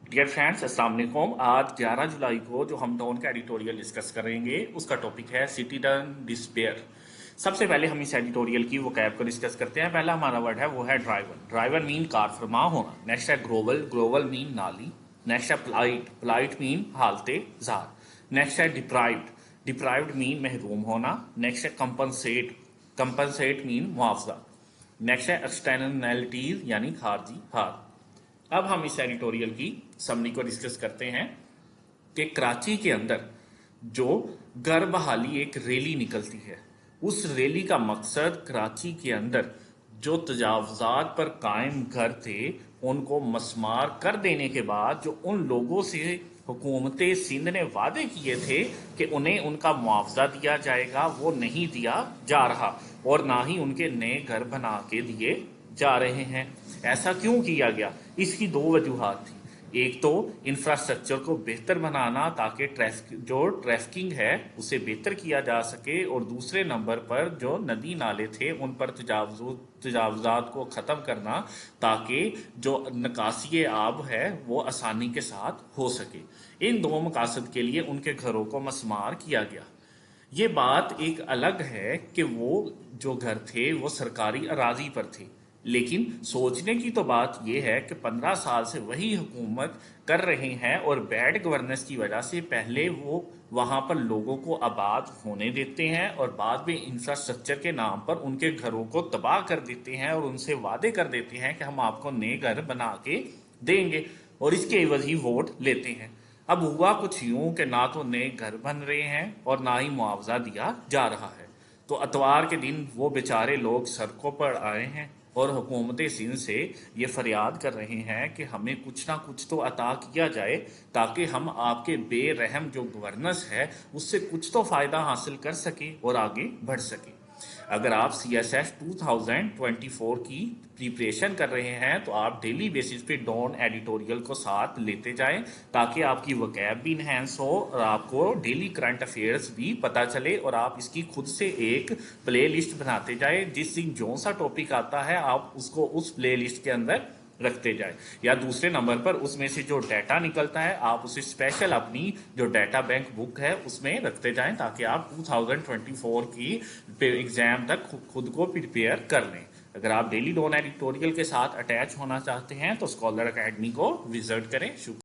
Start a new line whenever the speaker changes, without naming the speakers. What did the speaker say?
Dear friends, अस्सलाम वालेकुम। आज 11 जुलाई को जो हम डॉन का एडिटोरियल डिस्कस करेंगे उसका टॉपिक है सिटीजन डिस्पेयर। सबसे पहले हम इस एडिटोरियल की वो कैब को डिस्कस करते हैं। पहला हमारा वर्ड है वो है ड्राइवर। ड्राइवर मीन कार फरमा होना। नेक्स्ट है ग्लोबल। ग्लोबल मीन नाली। नेक्स्ट है प्लाइट। प्लाइट मीन हालते जार। नेक्स्ट है डिप्राइव्ड। डिप्राइव्ड मीन महरूम होना। नेक्स्ट है कंपनसेट। कंपनसेट मीन मुआवजा। नेक्स्ट है एक्सटर्नैलिटीज यानी खारजी हार। अब हम इस एडिटोरियल की समरी को डिस्कस करते हैं कि कराची के अंदर जो घर बहाली एक रैली निकलती है, उस रैली का मकसद कराची के अंदर जो तजावजात पर कायम घर थे उनको मसमार कर देने के बाद जो उन लोगों से हुकूमत सिंध ने वादे किए थे कि उन्हें उनका मुआवजा दिया जाएगा, वो नहीं दिया जा रहा और ना ही उनके नए घर बना के दिए जा रहे हैं। ऐसा क्यों किया गया? इसकी दो वजूहात थी। एक तो इंफ्रास्ट्रक्चर को बेहतर बनाना ताकि ट्रैफिकिंग है उसे बेहतर किया जा सके, और दूसरे नंबर पर जो नदी नाले थे उन पर तजावजात को ख़त्म करना ताकि जो निकासी आब है वो आसानी के साथ हो सके। इन दो मकासद के लिए उनके घरों को मसमार किया गया। ये बात एक अलग है कि वो जो घर थे वो सरकारी अराजी पर थे, लेकिन सोचने की तो बात यह है कि 15 साल से वही हुकूमत कर रहे हैं और बैड गवर्नेंस की वजह से पहले वो वहां पर लोगों को आबाद होने देते हैं और बाद में इंफ्रास्ट्रक्चर के नाम पर उनके घरों को तबाह कर देते हैं और उनसे वादे कर देते हैं कि हम आपको नए घर बना के देंगे और इसके एवज ही वोट लेते हैं। अब हुआ कुछ यूं कि ना तो नए घर बन रहे हैं और ना ही मुआवजा दिया जा रहा है। तो अतवार के दिन वो बेचारे लोग सड़कों पर आए हैं और हुकूमत सिंध से ये फरियाद कर रहे हैं कि हमें कुछ ना कुछ तो अता किया जाए ताकि हम आपके बेरहम जो गवर्नेंस है उससे कुछ तो फ़ायदा हासिल कर सके और आगे बढ़ सके। अगर आप CSS 2024 की प्रिपरेशन कर रहे हैं तो आप डेली बेसिस पे डॉन एडिटोरियल को साथ लेते जाएं ताकि आपकी वकैब भी इन्हेंस हो और आपको डेली करंट अफेयर्स भी पता चले, और आप इसकी खुद से एक प्ले लिस्ट बनाते जाएं। जिस दिन जो सा टॉपिक आता है आप उसको उस प्ले लिस्ट के अंदर रखते जाए, या दूसरे नंबर पर उसमें से जो डाटा निकलता है आप उसे स्पेशल अपनी जो डाटा बैंक बुक है उसमें रखते जाएं ताकि आप 2024 की एग्जाम तक खुद को प्रिपेयर कर लें। अगर आप डेली डॉन एडिटोरियल के साथ अटैच होना चाहते हैं तो स्कॉलर एकेडमी को विजिट करें। शुक्रिया।